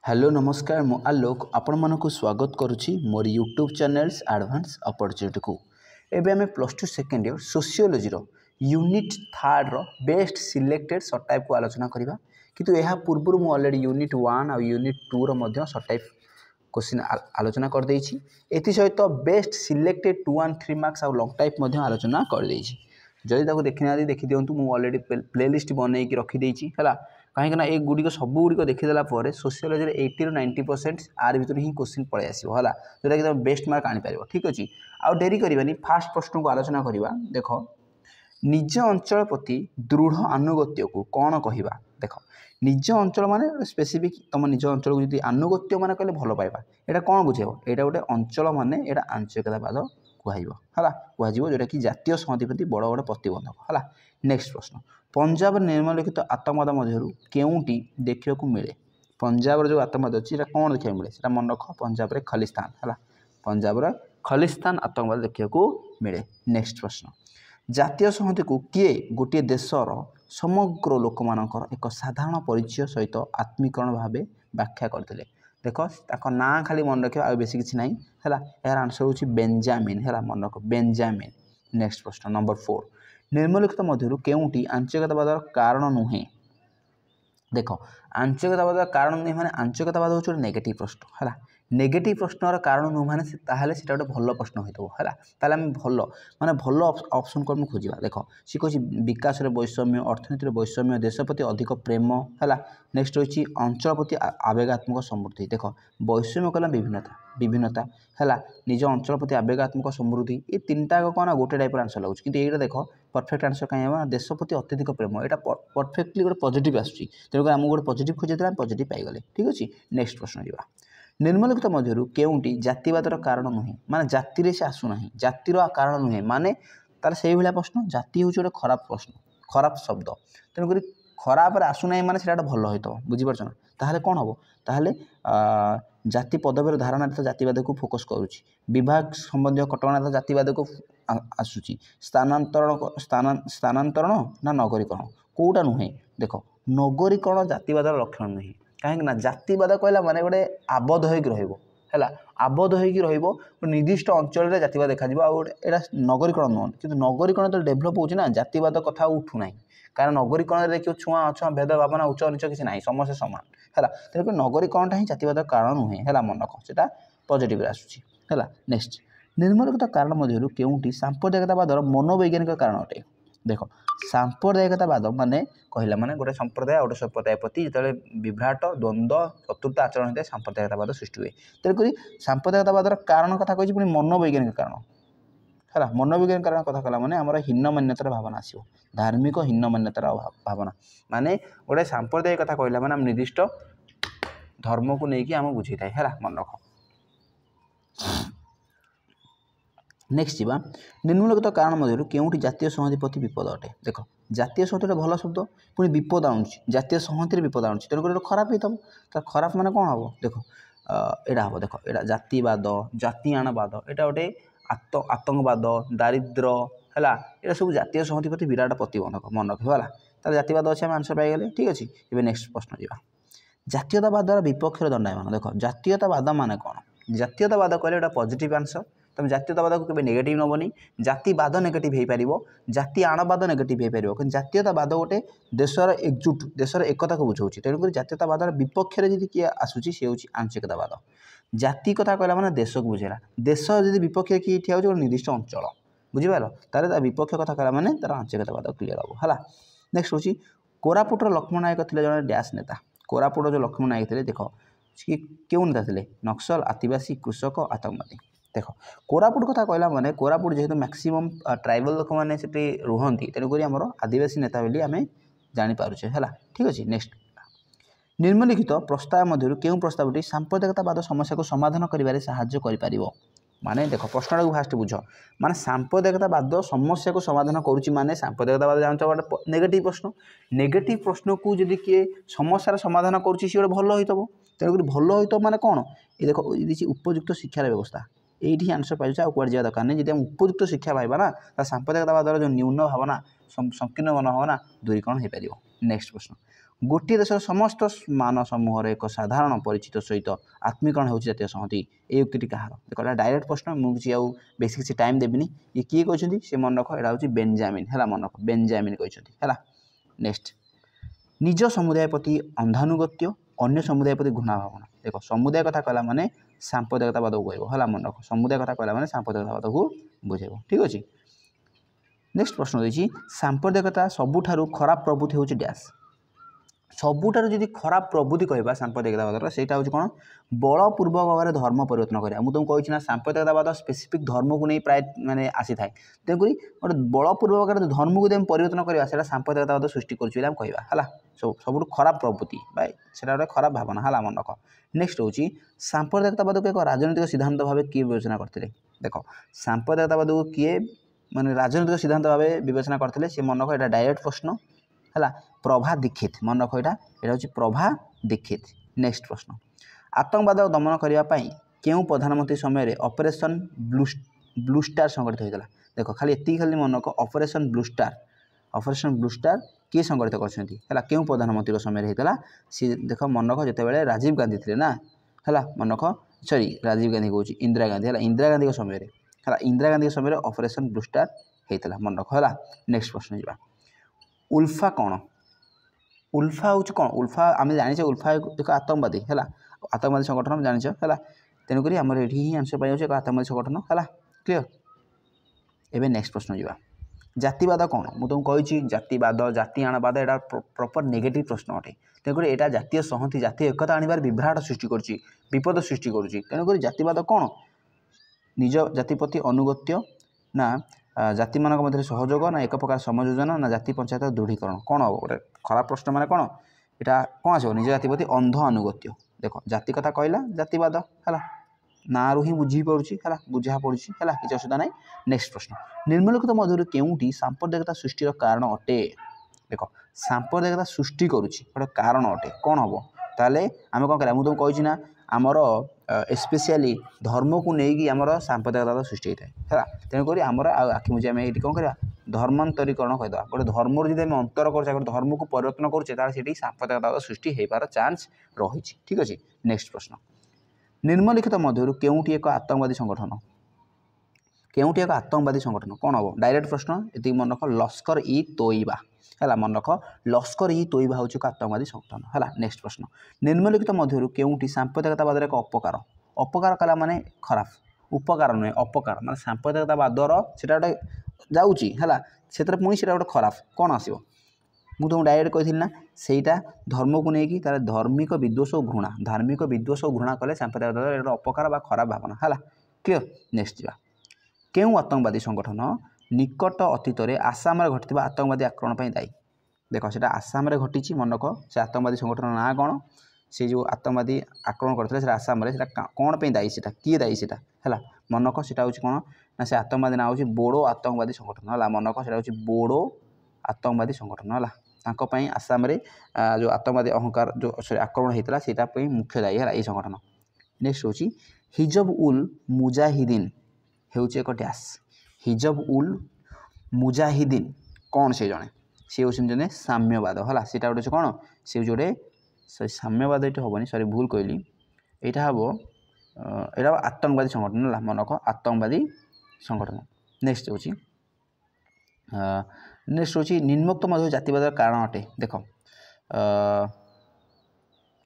Hello नमस्कार मु आलोक आपण मानक स्वागत करुच्ची मोर यूट्यूब चैनल्स एडवांस अपॉर्चुनिटी को एबे हमें +2 सेकेंड ईयर सोशियोलॉजी यूनिट 3 रो बेस्ट सिलेक्टेड शॉर्ट टाइप को आलोचना करबा किंतु यह पूर्व मु ऑलरेडी यूनिट 1 और यूनिट 2 रो मध्य शॉर्ट टाइप क्वेश्चन आलोचना कर देछि एथि सहित बेस्ट सिलेक्टेड 2 and 3 मार्क्स और लॉन्ग टाइप मध्य आलोचना कर देछि जदि ताको देखिना देखि दियंतु मु ऑलरेडी प्लेलिस्ट बनै कि रखि देछि हला कहीं ये गुड़िक सब गुड़िक देखीदेला सोशियोलॉजी 80 ରୁ 90% आर भर ही क्वेश्चन पलि आसो है जोटा कि तुम बेस्ट मार्क आनीपर ठीक अच्छे आउ डेरी करवानी फास्ट प्रश्न को आलोचना करवा देख निज अंचल प्रति दृढ़ आनुगत्य को कौन कहवा देख निज अंचल माने स्पेसिफिक तुम निज अंचल को जी आनुगत्य मान कहले भल पाइबा यहाँ कौन बुझेब यहाँ गोटे अंचल माने यहाँ आंचलिकतावाद कहला कह जोटा कि जातीय संहति प्रति बड़ बड़ प्रतिबंधक है। नेक्स्ट प्रश्न पंजाब निम्नलिखित आतंकवाद मध्य केउटी देखा मिले पंजाब जो आतंकवाद अच्छी कौन देखा मिले से मन रख पंजाब रे खलिस्तान है पंजाब खलिस्तान आतंकवाद देखा मिले। नेक्स्ट प्रश्न जातीय संहति को किए गोटे देशर समग्र लोक मानकर एक साधारण परिचय सहित आत्मीकरण भाव व्याख्या करते देख ना खाली मन रख आ बेसी किसी ना है यार आंसर हूँ बेंजामिन है मन रख बेंजामिन। नेक्स्ट प्रश्न नंबर 4 निम्नलिखित मध्य केउटी आंचलिकतावाद कारण नुहे देख आंचलिकतावाद कारण नुहे माने आंचलिकतावाद हूँ गोटे नेगेटिव प्रश्न है नेगेटिव प्रश्नर कारण नुह माने ताहले सेटा गोटे भल प्रश्न होइतबो है ताहले हम भल माने भल ऑप्शन को हम खोजिबा देख सी कहछि विकास रे वैषम्य अर्थनीति रे वैषम्य देश प्रति अधिक प्रेम है। नेक्स्ट होछि अंचल प्रति आवेगात्मक समृद्धि देख वैषम्य कहला विभिन्नता है निज अंचल प्रति आवेगात्मक समृद्धि ये तीनटा कौन गोटे टाइप आंसर लगुच कि ये देख परफेक्ट आंसर कहीं देश प्रति अत्यधिक प्रेम यहाँ परफेक्टली गोटे पॉजिटिव आसूची तेणुकर आमको गोटे पॉजिटिव खोजे पॉजिटिव पाइगले ठीक अच्छे। नेक्स्ट प्रश्न जावा निम्नलिखित मध्य केउटी जातिवादर कारण नुहे माने जाति से आसुना जातिर कारण नुहे माने तार से भाया प्रश्न जाति हूँ गोटे खराब प्रश्न खराब शब्द तेणुक खराब आसुना माने से भल हो बुझीपार ना ताहले कौन हम ताहले जाति पदवीर धारणा तो जातिवाद को फोकस करुच्ची विभाग संबंधी कटकणा तो जातिवाद को आसूची स्थानांतरण ना नगरीकरण कौटा नुहे देख नगरीकरण जातिवादर लक्षण नुहे कहीं जातिवाद कहला माने गोटे आबद्ध होगा आबद्ध हो निर्दिष्ट अंचल जातिवाद देखा यहाँ नगरीकरण नुह कि नगरीकरण तो डेभलप होना जातिवाद कथा उठूना कारण नगरीकरण देखिए छुआ अछुआ भेद भावना उच्च नीच किसी ना समस्त सामान है तेणुक नगरीकरण ही जातिवाद कारण नुहे है मन रख से पॉजिटिव आसूसी है। नेक्स्ट निम्नलिखित कारण मध्य केउटी सांप्रदायिकतावादर मनोवैज्ञानिक कारण अटे देख सांप्रदायिकतावाद माने कहला माने गोटे संप्रदाय गोटे संप्रदाय प्रति जो विभ्राट द्वंद्व चतुर्थ आचरण होता है सांप्रदायिकतावाद सृष्टि हुए तेणुक सांप्रदायिकतावादर कारण कथा कही पुणी मनोवैज्ञानिक कारण है मनोवैज्ञानिक कारण कथा कहला माने आमर हीन मान्यतार भावना आसो धार्मिक हीन मान्यतार भावना माने गोटे सांप्रदायिक कथा कहला माने निर्दिष्ट धर्म को लेकिन आम बुझे था है मन रख। नेक्स्ट जीवा निम्नलिखित कारण मध्य केउटी जातीय संहति प्रति विपद अटे देख जातीय संहति भल शब्द पुणी विपद आणुची जातीय संहति विपद आणुची तेणुक खराब होता तो खराब माने कौन हम देख यहाँ हम देख यहाँ जातिवाद जातियाणवाद यहाँ गोटे आतंकवाद दारिद्र है यहाँ सब जातीय संहति प्रति विराट प्रतिबंधक मन रखा है जातिवाद अच्छे आम आंसर पाइगले ठीक अच्छे। ये नेक्स्ट प्रश्न जावा जातीयतावाद द्वारा विपक्ष दंडायमान देख जातीयतावाद माने कौन जातीयतावाद कहले गोटे पॉजिटिव आंसर तुम जातीयतावाद को केवल नेगेटिव नबनी जातिवाद नेगेटिव हो पार जाति आणवाद नेगेटिव हो पार कि जातीयतावाद गोटे देशर एकजुट देशर एकता को बुझाऊँ तेणुक जातीयतावाद विपक्ष में किए आसूची सी हूँ आंचलिकतावाद जाति कथा कहला माने देश को बुझेगा देश जब विपक्ष किए ठिया हो निर्दिष्ट अंचल बुझीपार तार विपक्ष कथा कहला माने तार आंचलिकतावाद क्लीयर हम है। नेक्स्ट हूँ कोरापुटर लक्ष्मण नायक थे जड़े डैश नेता कोरापुट जो लक्ष्मण नायक थे देख क्यों नेता थे नक्सल आदिवासी कृषक आतंकवादी देख कोरापुट कथा कहला माने कोरापुट जेहेतु मैक्सिमम ट्राइबल लोक मैंने रुहति तेणुक आमर आदिवासी नेता बोली आम जापारे है ठीक अच्छे। नेक्स्ट निम्नलिखित प्रस्ताव मध्य केउं प्रस्तावटी सांप्रदायिकतावाद समस्या को समाधान करिबारे साहाय्य करिपारिबो माने देख प्रश्न को फास्ट बुझ माने सांप्रदायिकतावाद समस्या को समाधान करुच्ची माने सांप्रदायिकतावाद जानते नेगेटिव प्रश्न को जदि किए समस्यार समाधान करुच्ची सी गोटे भल होइतबो तेणुक भल होइतबो माने कौन ये देख ये उपयुक्त शिक्षार व्यवस्था ये आंसर पाइछ आ कुआडे जा दरकार नहीं जब उपयुक्त शिक्षा पाइबा ना सांप्रदायिकतावाद जो न्यून भावना संकीर्ण मन भावना दूरीकरण हो पार। नेक्स्ट प्रश्न गोटे देशर समस्त मान समूह एक साधारण परिचित सहित आत्मीकरण हो जातीय संहति ये उक्ति कहार देख डायरेक्ट प्रश्न मुझे आउ बेस किसी टाइम देविनी ये किए कहते सी मन रख यहाँ हूँ बेंजामिन है मन रख बेंजामिन कहते है। नेक्स्ट निज समुदाय प्रति अंधानुगत्य अन्य समुदाय प्रति घृणा भावना देख समुदाय कथा कहला माने सांप्रदायिकतावाद को कहब है मन रख समुदाय कथा कहला माने सांप्रदायिकतावाद को बुझेब ठीक अच्छे। नेक्स्ट प्रश्न रही सांप्रदायिकता सबुठारु खराब प्रवृत्ति हूँ डैश सबुठारु जदि खराब प्रवृत्ति कहवा सांप्रदायिकतावाद से हूँ कौन बलपूर्वक भाव में धर्म परिवर्तन करा मुझे तुमको कही सांप्रदायिकतावाद स्पेसिफिक धर्म को नहीं प्राय माने आसी थाए तेणुक गोटे बलपूर्वक धर्म को परिवर्तन करवा से सांप्रदायिकतावाद सृष्टि करें कहवा सब खराब प्रवृत्ति बाय से गोटे खराब भावना है मन रख। नेक्स्ट हूँ सांप्रदायिकतावाद को एक राजनीतिक सिद्धांत भाव किए विवेचना करते देख सांप्रदायिकतावाद को किए माने राजनीतिक सिद्धांत भाव विवेचना करते सी मन रख यहाँ डायरेक्ट प्रश्न है प्रभा दीक्षित मन रख यहाँ हूँ प्रभा दीक्षित। नेक्स्ट प्रश्न आतंकवाद दमन करने क्यों प्रधानमंत्री समय ऑपरेशन ब्लू स्टार संगठित होता देख खाली एति खाली मन रख ऑपरेशन ब्लू स्टार किए संगठित कर क्यों प्रधानमंत्री समय होता सी देख मन रख जिते राजीव गांधी थे ना है मन रख सॉरी राजीव गांधी कहूँ इंदिरा गांधी है इंदिरा गांधी समय है इंदिरा गांधी समय ऑपरेशन ब्लू स्टार होता मन रख है। नेक्स्ट प्रश्न जा उल्फा कौन उल्फा हूँ कौन उल्फा आम जाने उल्फा एक आतंकवादी है आतंकवादी संगठन जान है तेणुक आम ये आंसर पाई एक आतंकवादी संगठन है क्लीयर। एवं नेक्स्ट प्रश्न जा जातिवाद कौन मुझे तुमको कही जातिवाद जाति आणवाद यहाँ प्रॉपर नेगेटिव प्रश्न अटे तेणुक यहाँ जातीय संहति जातीय एकता आनबार विभ्राट सृष्टि कर विपद सृष्टि करुक जातिवाद कौन निज जाति प्रति अनुगत्य ना जाति मान मध्य सहयोग ना एक प्रकार समयोजन ना जाति पंचायत दृढ़ीकरण कौन हम गोटे खराब प्रश्न माने कौन यहाँ कौन आसो निज जाति प्रति अंध अनुगत्य देख जाति कथा कहला जातिवाद है ना रू ही बुझी पड़ुची है बुझा पड़ी है किसी असुविधा ना। नेक्स्ट प्रश्न निम्नलिखित मध्य केउटी सांप्रदायिकता सृष्टिर कारण अटे देख सांप्रदायिकता सृष्टि करुच्ची गोटे कारण अटे कौन हम ताले आम कौन करा मुझे तुमको कही ना आमर स्पेशली धर्म को लेकिन आमर सांप्रदायिकता सृष्टि होता है तेणुक आमर आखि मुझे आम ये कौन कर धर्मांतरीकरण कहीदा गोटे धर्म जब आम अंतर कर धर्म को परिवर्तन करुचे सांप्रदायिकता सृष्टि हो पार चान्स रही ठीक अच्छे। नेक्स्ट प्रश्न निम्नलिखित मध्य केउटी एक आतंकवादी संगठन केउटी एक आतंकवादी संगठन कौन हम डायरेक्ट प्रश्न ये मन रख लश्कर ई तोयबा है मन रख लश्कर ई तोयबा हूँ एक आतंकवादी संगठन है। नेक्स्ट प्रश्न निम्नलिखित मध्य केउटी सांप्रदायिकतावाद एक अपकार अपकार कला माने खराब उपकार नुहे अपकार माने सांप्रदायिकतावादर से गोटे जाऊँगी है से पुणी से गोटे खराब कौन आसो मुझे तुमको डायरेक्ट कही ना सेटा धर्म को लेकिन तार धार्मिक विद्वेष और घृणा धार्मिक विद्वेष और घृणा कले सांप्रदायिकतावाद अपकार बा खराब भावना है क्लीयर। नेक्स्ट जा क्यों आतंकवादी संगठन निकट अतीत में आसाम घटी आतंकवादी आक्रमण दायी देख से आसाम घटी मन रख से आतंकवादी संगठन ना कौन से जो आतंकवादी आक्रमण करते आसाम कौन पे दायी से किए दायी से है मन रख से हूँ कौन ना से आतंकवादी ना हूँ बोडो आतंकवादी संगठन है मन रख से बोडो आतंकवादी संगठन है आसाम जो आतंकवादी अहंकार जो आक्रमण होता है मुख्य दायी है ये संगठन। नेक्स्ट हूँ हिजब उल मुजाहिदीन हूँ एक डैश हिजब उल मुजाहिदीन कौन से जड़े सी हूँ जन साम्यवाद है सीटा गोटे कौन सी गोटे सॉरी साम्यवाद ये हेनी सॉरी भूल कहली यहाँ हम यहाँ आतंकवादी संगठन है मन रख आतंकवादी संगठन। नेक्स्ट हूँ निम्नोक्त मध्य जातिवाद कारण अटे देख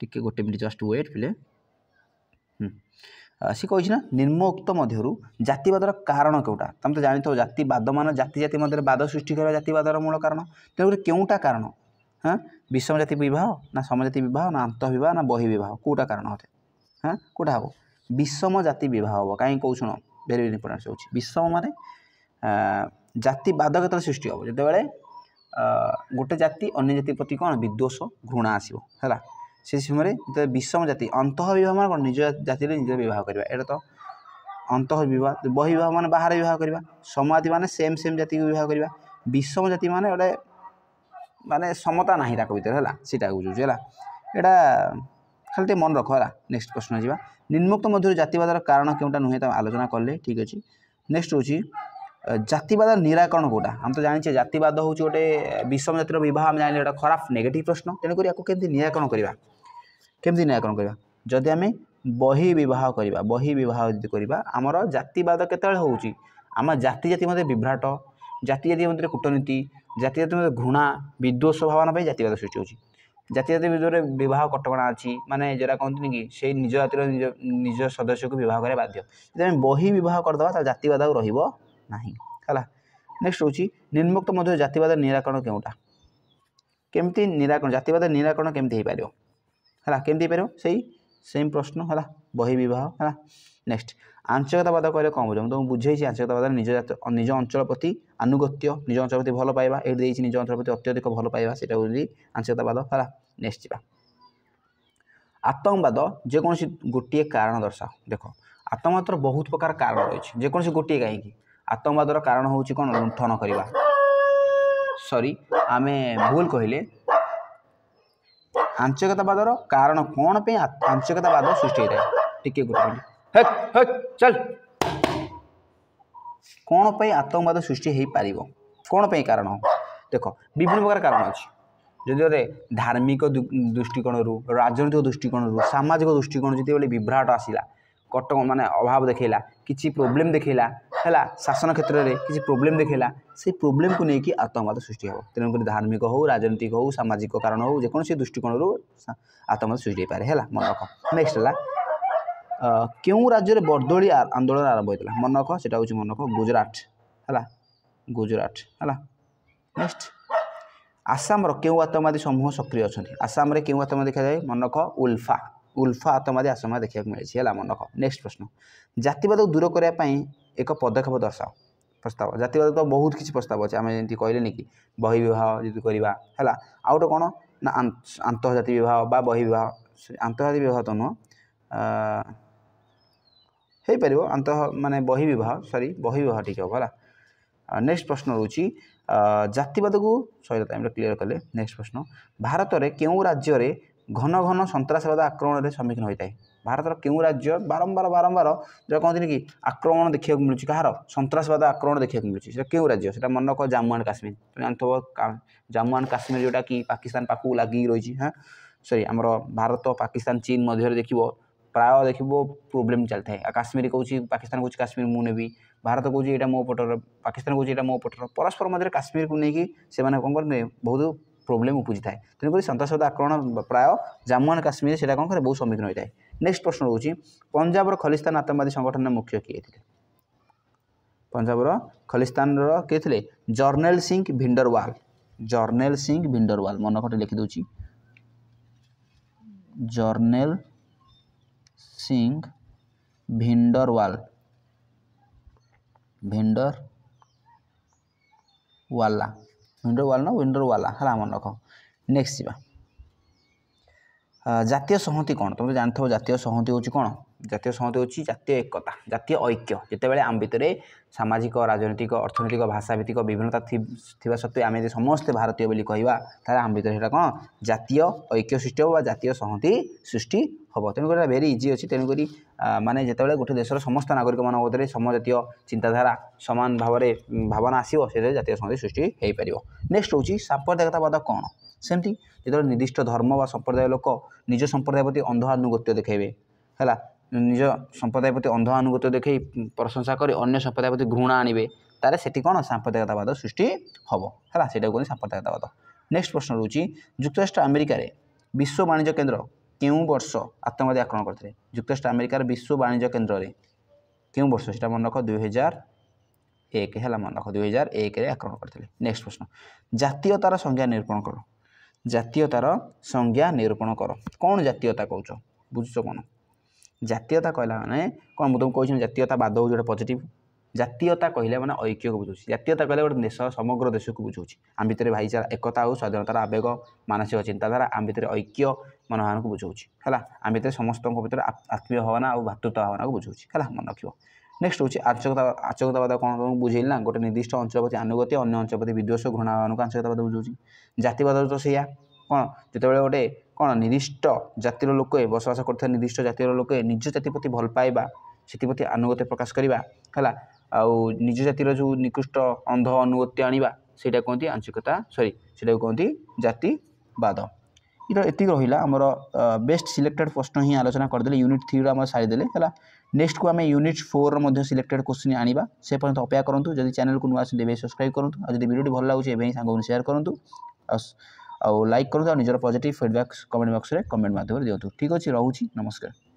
टिके गोटे मिनट जस्ट वेट पिले सी कही ना निम्नोक्त मध्य जातिवाद कारण कौटा तुम तो जानी जातिवाद मान जाति जाति मध्य बाद सृष्टि कर जातिवादर मूल कारण तेणुक केउटा कारण हाँ विषम जाति बह ना समजाति बह ना आंत बह ना बहिर्वाह कौटा कारण होते हाँ कौटा हम विषम जाति बह हम कहीं कौ शुण भेरी भेरी इंपोर्टेंट हो विषम माने जातिवाद केत सृष्टि हम जो गोटे जाति अन्य जाति प्रति कौन विद्वेष घृणा आसो है से समय जो विषम जाति अंत बह मान कौन निज जाति निज बह करवा यहाँ तो अंत बह बहिर्वाह मान बाहर बह करवा समजाति मान सेम सेम जाति को बह करवा विषम जाति मान गोटे माने समता ना भर है सीटा बुझे है यहाँ खाली मन रख है। नेक्स्ट प्रश्न जा निम्नोक्त मध्य जातिवादर कारण क्योंटा नुहे आलोचना कले ठीक अच्छे। नेक्स्ट हूँ जातिवाद निराकरण कोटा हम तो जानी जातिवाद हूँ गोटे विषम जातिर बहुत आम जाने गोटे खराब नेगेटिव प्रश्न तेणुक केमती निराकरण करवा केमती निराकरण करवा जदि आम बही विवाह करवा बही विवाह जब करवा आमर जातिवाद केतबेले होउची आम जाति जाति मध्य विभ्राट जाति जाति मध्य कूटनीति जाति जाति मध्य घृणा विद्वेष भावना पर जातिवाद सृष्टि होची जाति जाति भितर विवाह कटकणा अच्छी माने जरा कहते कि से निज जातिर निज सदस्य को विवाह करा बाध्य जब आम बही विवाह करदे जातिवाद आ नहीं है। नेक्स्ट हूँ निम्नोक्त मध्य जातिवाद निराकरण केउटा केमती निराकरण जातिवाद निराकरण केमती हो पार है केमती हो पार से सेम प्रश्न है बही विवाह है। नेक्स्ट आंचलिकतावाद कहले कौन बुझे तुमको बुझे आंचलिकतावाद निज अंचल प्रति आनुगत्य निज अंचल प्रति भल पाइबा ये निज अंचल प्रति अत्यधिक भल पाइबा से आंचलिकतावाद है। नेक्स्ट जा आतंकवाद जेकोसी गोटे कारण दर्शाओ देख आतंकवाद बहुत प्रकार कारण रही जेकोसी गोटे कहीं आतंकवादर कारण हूँ कौन लुंठन करवा सॉरी आम भूल कहले आंचलिकतावादर कारण कौन पे आंचलिकतावाद सृष्टि होता है टिके गोटे चल कौन पे आतंकवाद सृष्टि हो पार कौन पे कारण देख विभिन्न प्रकार कारण अच्छी जदि धार्मिक दृष्टिकोण राजनीतिक दृष्टिकोण सामाजिक दृष्टिकोण जो विभ्राट आसला कटक माने अभाव देखला किसी प्रोब्लेम देखला है शासन क्षेत्र में किसी प्रोब्लेम देखला से प्रोब्लेम को लेकिन आतंकवाद सृष्टि हो तेणुक धार्मिक हो राजनीतिक हो सामाजिक कारण हो जेकोसी दृष्टिकोण आतंकवाद सृष्टि हो पाए है मन रख। नेक्स्ट है क्यों राज्य में बरदोली आंदोलन आरंभ होता मन रख से मन रख गुजरात है गुजरात है। नेक्स्ट आसाम क्यों आतंकवादी समूह सक्रिय अच्छा आसाम में क्यों आतंकवादी देखा जाए मन रख उल्फा आतंकवादी आसाम देखा मिले मन रख। नेक्स्ट प्रश्न जातिवाद को दूर करने एक पदक्षेप दर्शाओ प्रस्ताव जातिवाद तो बहुत किसी प्रस्ताव अच्छे आम जमी कहले कि बही विवाह जी करवा है आउ गोटे कौन ना आंतर्जातीय विवाह बा बही विवाह आंतर्जातीय विवाह तो नुह हो पार अंतर माने बही विवाह सॉरी बही विवाह ठीक हम है। नेक्स्ट प्रश्न रोची जातिवाद को सही टाइम क्लीयर कले। नेक्स्ट प्रश्न भारत में क्यों राज्य में घन घन सन्त्रासवाद आक्रमण के सम्मुखीन होता है भारत क्यों राज्य बारंबार बारंबार जो कहते कि आक्रमण देखा मिलूँ कहार सन्त्रासवाद आक्रमण देखा मिलूँ क्यों राज्य से मन रख जम्मू एंड काश्मीर जानते जम्मू एंड काश्मीर जोटा कि पाकिस्तान पाखु लगिक रही हाँ सॉरी आमर भारत पाकिस्तान चीन मध्य देख प्राय देख प्रोब्लेम चलता है काश्मीर कौन पाकिस्तान कौन काश्मीर मु नेबी भारत कौन यहाँ मो पटर पाकिस्तान कौन यहाँ मो पटर परस्पर मध्य काश्मीर को लेकिन से कौन करते बहुत प्रोब्लेम उपजी थाए तेणुक सन्त्रासवाद आक्रमण प्राय जम्मू एंड काश्मीर से कौन करे बहुत सम्मुखीन होता है। नेक्स्ट प्रश्न रोचे पंजाब खलिस्तान आतंकवादी संगठन मुख्य किए थे पंजाब खलिस्तान किए थे जर्नेल सिंह भिंडरवाल मन खटे लिखिदे जर्नेल सिंह भिंडरवाला ना विंडरवाला है मन रख। नेक्स्ट जा जातीय संहति कौन तुम जानते हो जातीय संहति हूँ कौन जातीय संहति हूँ जातीय एकता जातीय ऐक्य जितेबाला आम भितर सामाजिक राजनीतिक अर्थनैतिक भाषाभित्तिक विभिन्नता थिबा सत्वे आम समस्ते भारतीय बोली कहवा तार आम भितर कौन जातीय ऐक्य सृष्टि हो जातीय संहति सृष्टि हम तेणुक भेरी इजी अच्छी तेणुक माने जितेबाला गोटे देशर समस्त नागरिक मान मध्य समजातीय चिंताधारा सामान भाव भावना आसो से जातीय संहति सृष्टि हो पार। नेक्स्ट हूँ सांप्रदायिकतावाद कौन सेमती जो निर्दिष्ट धर्म व संप्रदाय लोक निज संप्रदाय प्रति अंध आनुगत्य देखेबे है निज संप्रदाय प्रति अंध आनुगत्य देखे प्रशंसा कर अन्य संप्रदाय प्रति घृणा आणवे तारे सेठी कौन सांप्रदायिकतावाद सृष्टि हम है से सांप्रदायिकतावाद। नेक्स्ट प्रश्न रोची युक्तराष्ट्र अमेरिका विश्व वाणिज्य केन्द्र क्यों वर्ष आतंकवादी आक्रमण करते युक्तराष्ट्र अमेरिकार विश्व वाणिज्य केन्द्र में क्यों वर्ष से मन रख 2001 है मन रख 2001 आक्रमण करते। नेक्स्ट प्रश्न जातीयतार संज्ञा निरूपण कर जातीयतार संज्ञा निरूपण कर कौन जातीयता कौच बुझुच कौन जातीयता कहला माने कौन मुझे कही जातीयतावाद हूँ जो पॉजिटिव जातीयता कहले मैंने ऐक्य को बुझे जातीयता कहले गोटे देश समग्र देश को बुझाऊँ आम भितर भाईचारा एकता और स्वाधीनतार आवेग मानसिक चिंताधारा आम भितर ऐक्य मनोभावन को बुझाऊँ है आम भितर समस्त भर आत्मीय भावना और भातृत्व भावना को बुझाऊँ है मन रख। नेक्स्ट हूँ आंचलिकतावाद कौन तुमको बुझेल ना गोटे निर्दिष्ट अंचल प्रति आनुगत्य अन्य अंचल प्रति विद्वेष घृणा भावना को आंचलिकतावाद बुझाऊँ जातिवाद तो सैया कौन जिते गोटे कौन निर्दिष्ट जातिर लोक बसवास कर निर्दिष्ट जातिर लोक निज जाति प्रति भल पाइबा से प्रति आनुगत्य प्रकाश करवा है आउ निज जातिर जो निकृष्ट अंध अनुगत्य आनिबा सेटा कहती आंशिकता सॉरी सेटा कहती जातिवाद। ये रहा आमर बेस्ट सिलेक्टेड प्रश्न ही आलोचना करदे यूनिट 3 आम सारीदे है। नेक्स्ट को आम यूनिट 4 सिलेक्टेड क्वेश्चन आनिबा से पर्यंत अपेक्षा करूँ। जदि चैनल को नुआ आसते सब्सक्राइब करूँ और जब वीडियो भल लगे सांग शेयर करूँ और लाइक करूँ और निजर पॉजिटिव फीडबैक कमेंट बॉक्स में कमेंट माध्यम दिखाँ। ठीक अच्छे रोचे नमस्कार।